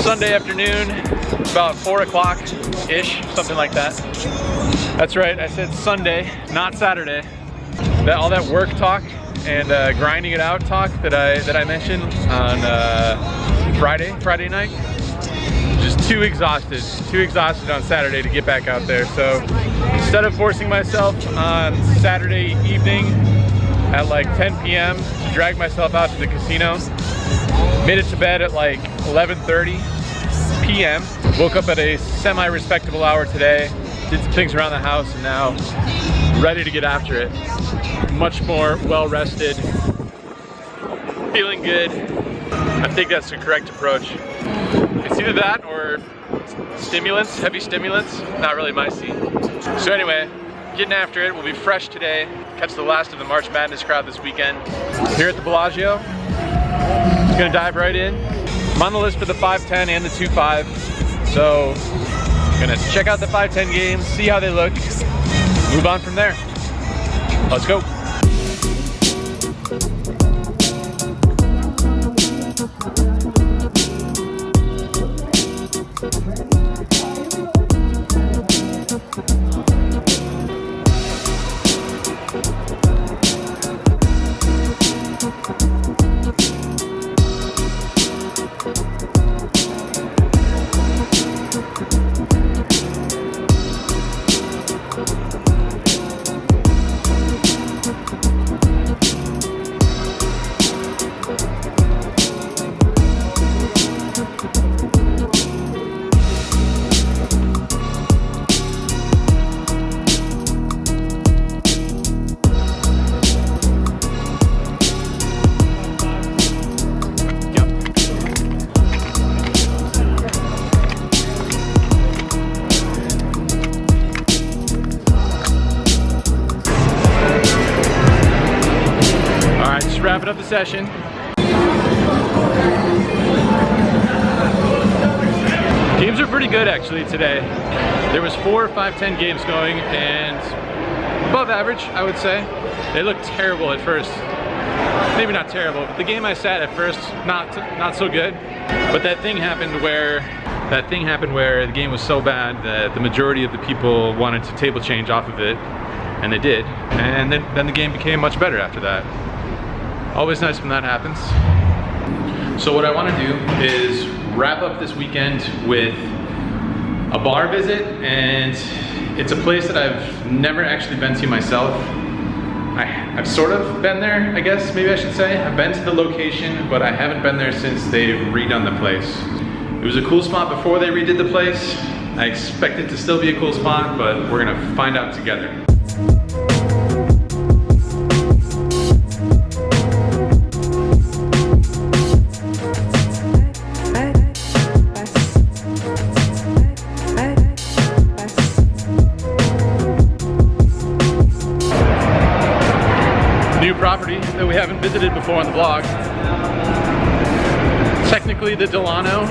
Sunday afternoon, about 4 o'clock-ish, something like that. That's right, I said Sunday, not Saturday. All that work talk and grinding it out talk that I mentioned on Friday night. Just too exhausted on Saturday to get back out there. So instead of forcing myself on Saturday evening at like 10 p.m. to drag myself out to the casino, made it to bed at like 11:30 p.m. Woke up at a semi-respectable hour today, did some things around the house, and now ready to get after it. Much more well-rested, feeling good. I think that's the correct approach. It's either that or stimulants, heavy stimulants. Not really my scene. So anyway, getting after it. We'll be fresh today. Catch the last of the March Madness crowd this weekend here at the Bellagio. Just gonna dive right in. I'm on the list for the 5-10 and the 2-5. So gonna check out the 5-10 games, see how they look, move on from there. Let's go. Wrapping up the session. Games are pretty good actually today. There was 4 5-10 games going and above average, I would say. They looked terrible at first. Maybe not terrible, but the game I sat at first, not so good. But that thing happened where the game was so bad that the majority of the people wanted to table change off of it, and they did. And then the game became much better after that. Always nice when that happens. So what I want to do is wrap up this weekend with a bar visit, and it's a place that I've never actually been to myself. I've sort of been there, I guess, maybe I should say. I've been to the location, but I haven't been there since they've redone the place. It was a cool spot before they redid the place. I expect it to still be a cool spot, but we're gonna find out together. Property that we haven't visited before on the vlog. Technically the Delano,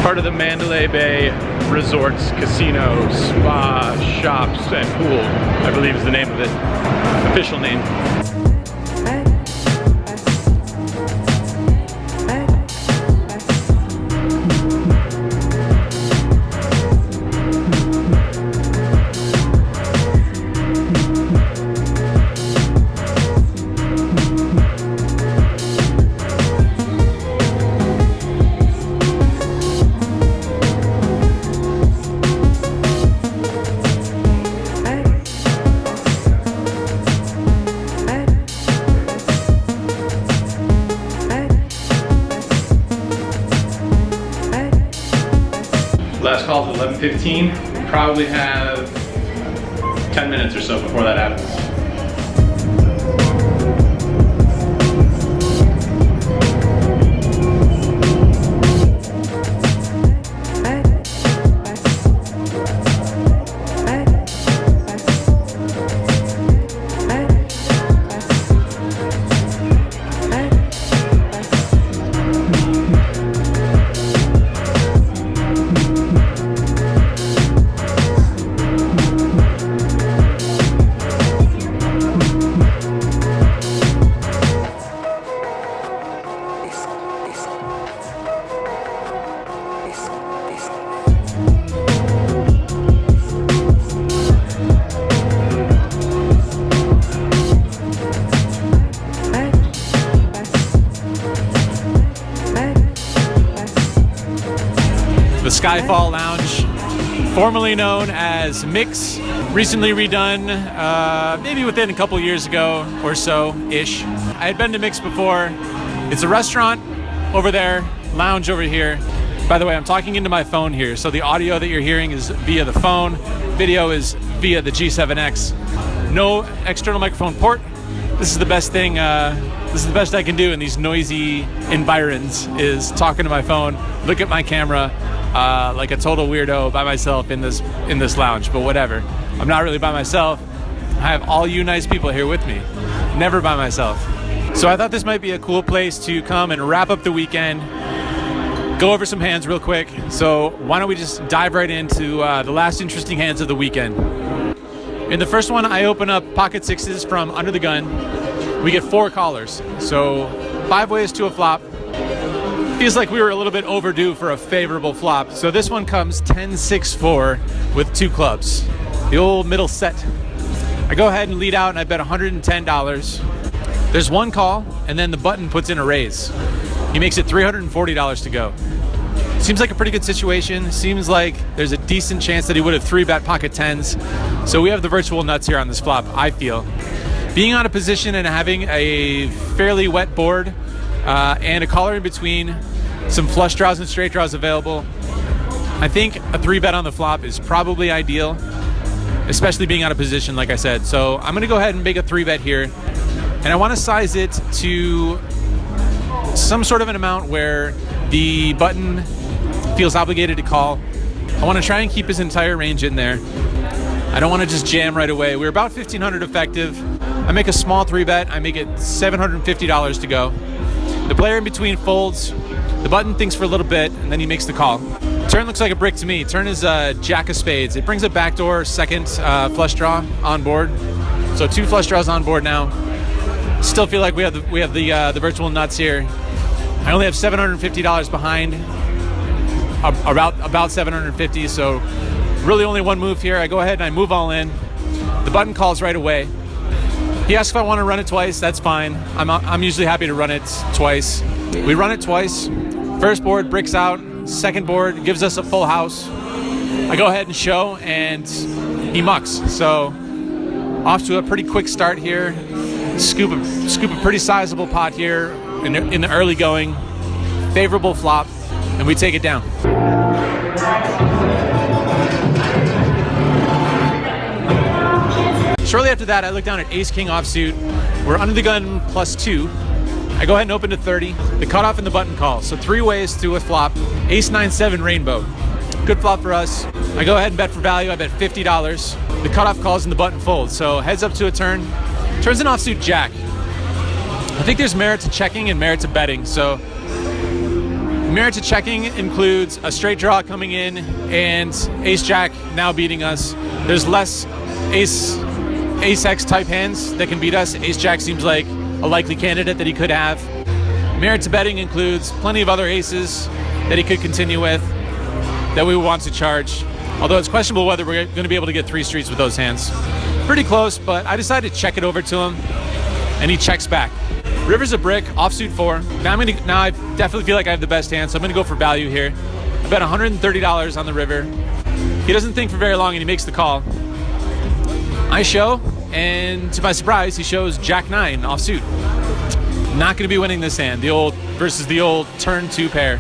part of the Mandalay Bay Resorts, Casinos, Spa, Shops, and Pool, I believe is the name of it, official name. Last call is 11:15. Probably have 10 minutes or so before that happens. Skyfall Lounge, formerly known as Mix, recently redone, maybe within a couple years ago or so-ish. I had been to Mix before. It's a restaurant over there, lounge over here. By the way, I'm talking into my phone here, so the audio that you're hearing is via the phone, video is via the G7X. No external microphone port. This is the best thing, this is the best I can do in these noisy environs, is talking to my phone, look at my camera, like a total weirdo by myself in this lounge, but whatever. I'm not really by myself. I have all you nice people here with me. Never by myself. So I thought this might be a cool place to come and wrap up the weekend, go over some hands real quick. So why don't we just dive right into the last interesting hands of the weekend. In the first one, I open up pocket sixes from under the gun. We get 4 callers, so 5 ways to a flop. Feels like we were a little bit overdue for a favorable flop. So this one comes 10-6-4 with 2 clubs. The old middle set. I go ahead and lead out and I bet $110. There's 1 call, and then the button puts in a raise. He makes it $340 to go. Seems like a pretty good situation. Seems like there's a decent chance that he would have 3-bet pocket 10s. So we have the virtual nuts here on this flop, I feel. Being out of position and having a fairly wet board and a caller in between, some flush draws and straight draws available, I think a 3-bet on the flop is probably ideal, especially being out of position, like I said. So I'm gonna go ahead and make a 3-bet here. And I wanna size it to some sort of an amount where the button feels obligated to call. I want to try and keep his entire range in there. I don't want to just jam right away. We're about 1,500 effective. I make a small 3-bet. I make it $750 to go. The player in between folds. The button thinks for a little bit, and then he makes the call. Turn looks like a brick to me. Turn is Jack of Spades. It brings a backdoor second flush draw on board. So 2 flush draws on board now. Still feel like we have the virtual nuts here. I only have $750 behind. About 750, so really only 1 move here. I go ahead and I move all in. The button calls right away. He asks if I want to run it twice. That's fine. I'm usually happy to run it twice. We run it twice. First board bricks out. Second board gives us a full house. I go ahead and show, and he mucks. So off to a pretty quick start here. Scoop a pretty sizable pot here in the early going. Favorable flop. And we take it down. Shortly after that, I look down at ace-king offsuit. We're under the gun +2. I go ahead and open to 30. The cutoff and the button call. So 3 ways to a flop. Ace-9-7 rainbow. Good flop for us. I go ahead and bet for value. I bet $50. The cutoff calls and the button folds. So heads up to a turn. Turns an offsuit jack. I think there's merit to checking and merit to betting. So merit to checking includes a straight draw coming in and ace-jack now beating us. There's less ace-x type hands that can beat us. Ace-jack seems like a likely candidate that he could have. Merit to betting includes plenty of other aces that he could continue with that we want to charge. Although it's questionable whether we're going to be able to get 3 streets with those hands. Pretty close, but I decided to check it over to him, and he checks back. River's a brick, offsuit 4. Now I definitely feel like I have the best hand, so I'm gonna go for value here. I bet $130 on the river. He doesn't think for very long and he makes the call. I show, and to my surprise, he shows Jack-9 offsuit. Not gonna be winning this hand, the old versus the old turn 2 pair.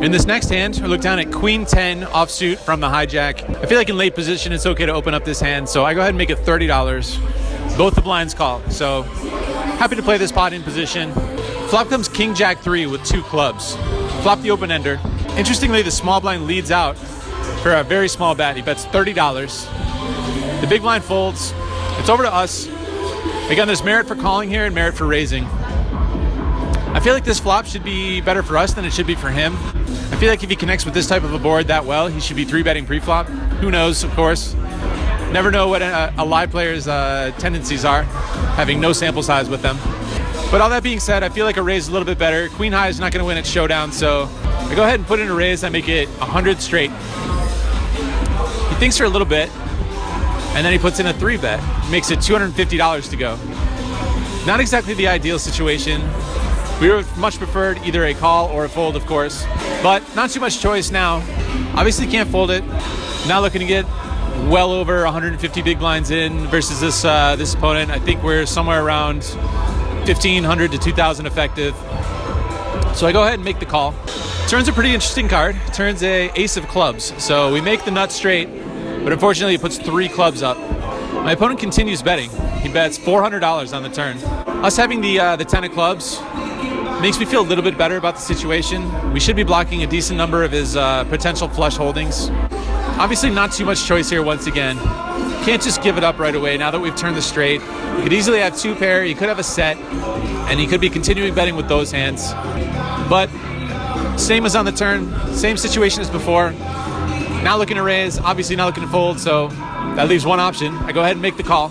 In this next hand, I look down at Queen-10 offsuit from the hijack. I feel like in late position, it's okay to open up this hand, so I go ahead and make it $30. Both the blinds call, so happy to play this pot in position. Flop comes King-Jack-3 with 2 clubs. Flop the open-ender. Interestingly, the small blind leads out for a very small bet. He bets $30. The big blind folds. It's over to us. Again, there's merit for calling here and merit for raising. I feel like this flop should be better for us than it should be for him. I feel like if he connects with this type of a board that well, he should be 3-betting pre-flop. Who knows, of course. Never know what a live player's tendencies are, having no sample size with them. But all that being said, I feel like a raise is a little bit better. Queen high is not going to win at showdown, so I go ahead and put in a raise. I make it 100 straight. He thinks for a little bit, and then he puts in a 3-bet. Makes it $250 to go. Not exactly the ideal situation. We would have much preferred either a call or a fold, of course, but not too much choice now. Obviously can't fold it. Now looking to get well over 150 big blinds in versus this opponent. I think we're somewhere around 1,500 to 2,000 effective. So I go ahead and make the call. Turn's a pretty interesting card. Turn's a ace of clubs. So we make the nut straight, but unfortunately it puts 3 clubs up. My opponent continues betting. He bets $400 on the turn. Us having the 10 of clubs makes me feel a little bit better about the situation. We should be blocking a decent number of his potential flush holdings. Obviously not too much choice here once again. Can't just give it up right away now that we've turned the straight. You could easily have 2 pair, you could have a set, and he could be continuing betting with those hands. But same as on the turn, same situation as before. Not looking to raise, obviously not looking to fold, so that leaves one option. I go ahead and make the call.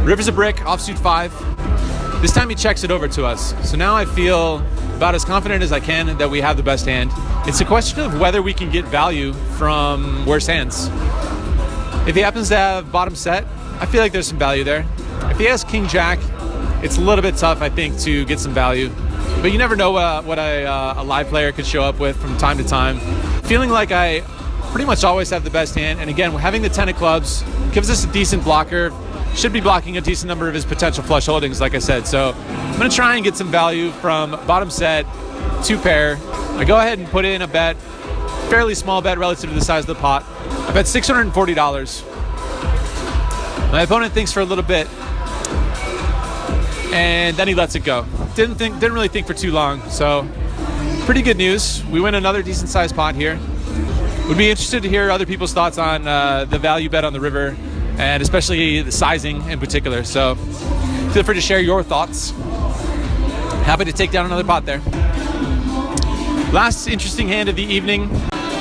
River's a brick, offsuit 5. This time he checks it over to us. So now I feel about as confident as I can that we have the best hand. It's a question of whether we can get value from worse hands. If he happens to have bottom set, I feel like there's some value there. If he has king jack, it's a little bit tough, I think, to get some value. But you never know what a live player could show up with from time to time. Feeling like I pretty much always have the best hand. And again, having the 10 of clubs gives us a decent blocker. Should be blocking a decent number of his potential flush holdings, like I said. So I'm going to try and get some value from bottom set, 2 pair. I go ahead and put in a bet, fairly small bet relative to the size of the pot. I bet $640. My opponent thinks for a little bit, and then he lets it go. Didn't really think for too long. So pretty good news. We win another decent sized pot here. Would be interested to hear other people's thoughts on the value bet on the river, and especially the sizing in particular. So feel free to share your thoughts. Happy to take down another pot there. Last interesting hand of the evening.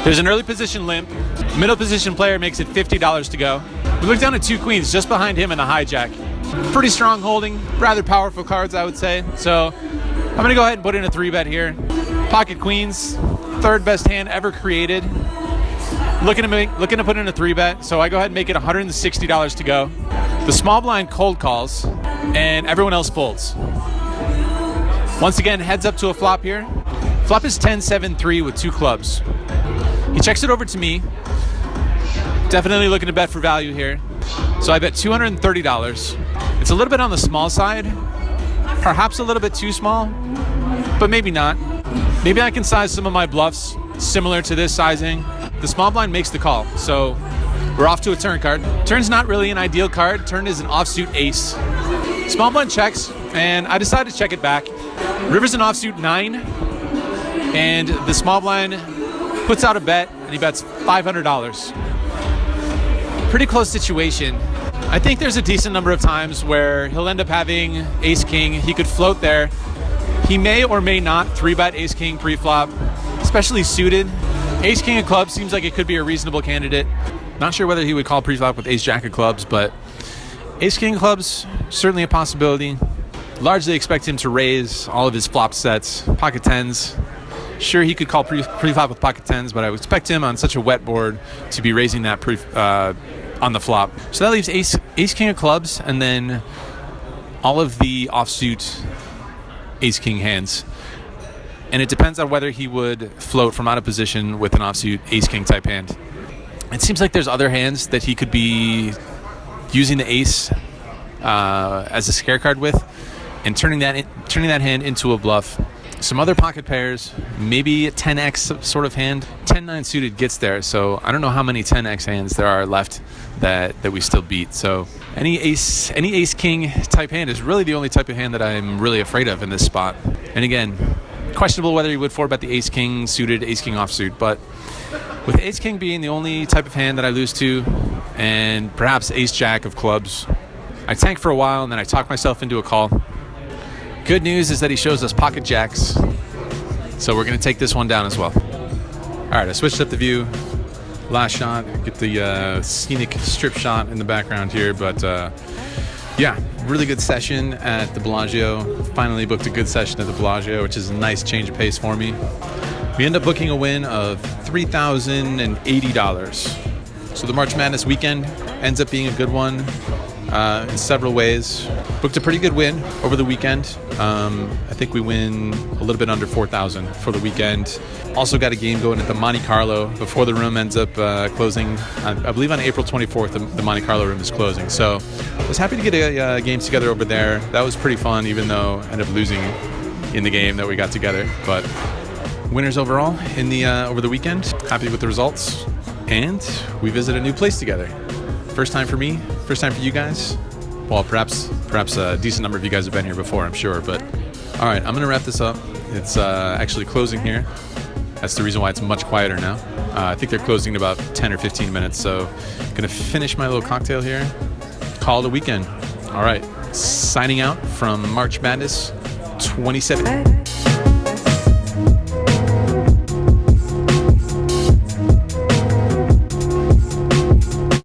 There's an early position limp. Middle position player makes it $50 to go. We look down at 2 queens just behind him and a hijack. Pretty strong holding, rather powerful cards, I would say. So I'm gonna go ahead and put in a 3-bet here. Pocket queens, 3rd best hand ever created. Looking to put in a 3-bet, so I go ahead and make it $160 to go. The small blind cold calls, and everyone else folds. Once again, heads up to a flop here. Flop is 10-7-3 with 2 clubs. He checks it over to me. Definitely looking to bet for value here. So I bet $230. It's a little bit on the small side, perhaps a little bit too small, but maybe not. Maybe I can size some of my bluffs similar to this sizing. The small blind makes the call, so we're off to a turn card. Turn's not really an ideal card. Turn is an offsuit ace. Small blind checks, and I decided to check it back. River's an offsuit 9, and the small blind puts out a bet, and he bets $500. Pretty close situation. I think there's a decent number of times where he'll end up having ace-king. He could float there. He may or may not 3-bet ace-king pre-flop, especially suited. Ace-king of clubs seems like it could be a reasonable candidate. Not sure whether he would call pre-flop with ace-jack of clubs, but ace-king of clubs, certainly a possibility. Largely expect him to raise all of his flop sets. Pocket 10s. Sure, he could call pre-flop with pocket 10s, but I would expect him on such a wet board to be raising that on the flop. So that leaves ace-king of clubs, and then all of the offsuit ace-king hands. And it depends on whether he would float from out of position with an offsuit ace-king type hand. It seems like there's other hands that he could be using the ace as a scare card with, and turning that hand into a bluff. Some other pocket pairs, maybe a 10x sort of hand. 10-9 suited gets there, so I don't know how many 10x hands there are left that we still beat. So any ace king type hand is really the only type of hand that I'm really afraid of in this spot. And again, questionable whether he would 4-bet the ace king suited, ace king offsuit, but with ace king being the only type of hand that I lose to, and perhaps ace jack of clubs, I tank for a while and then I talk myself into a call. Good news is that he shows us pocket jacks, so we're going to take this one down as well. All right, I switched up the view. Last shot, get the scenic strip shot in the background here, but yeah, really good session at the Bellagio. Finally booked a good session at the Bellagio, which is a nice change of pace for me. We end up booking a win of $3,080. So the March Madness weekend ends up being a good one. in several ways. Booked a pretty good win over the weekend. I think we win a little bit under 4,000 for the weekend. Also got a game going at the Monte Carlo before the room ends up closing. I believe on April 24th, the Monte Carlo room is closing. So I was happy to get a game together over there. That was pretty fun, even though I ended up losing in the game that we got together. But winners overall in the over the weekend. Happy with the results. And we visit a new place together. First time for me, first time for you guys. Well, perhaps a decent number of you guys have been here before, I'm sure. But all right, I'm gonna wrap this up. It's actually closing here. That's the reason why it's much quieter now. I think they're closing in about 10 or 15 minutes. So I'm gonna finish my little cocktail here. Call it a weekend. All right, signing out from March Madness 2017.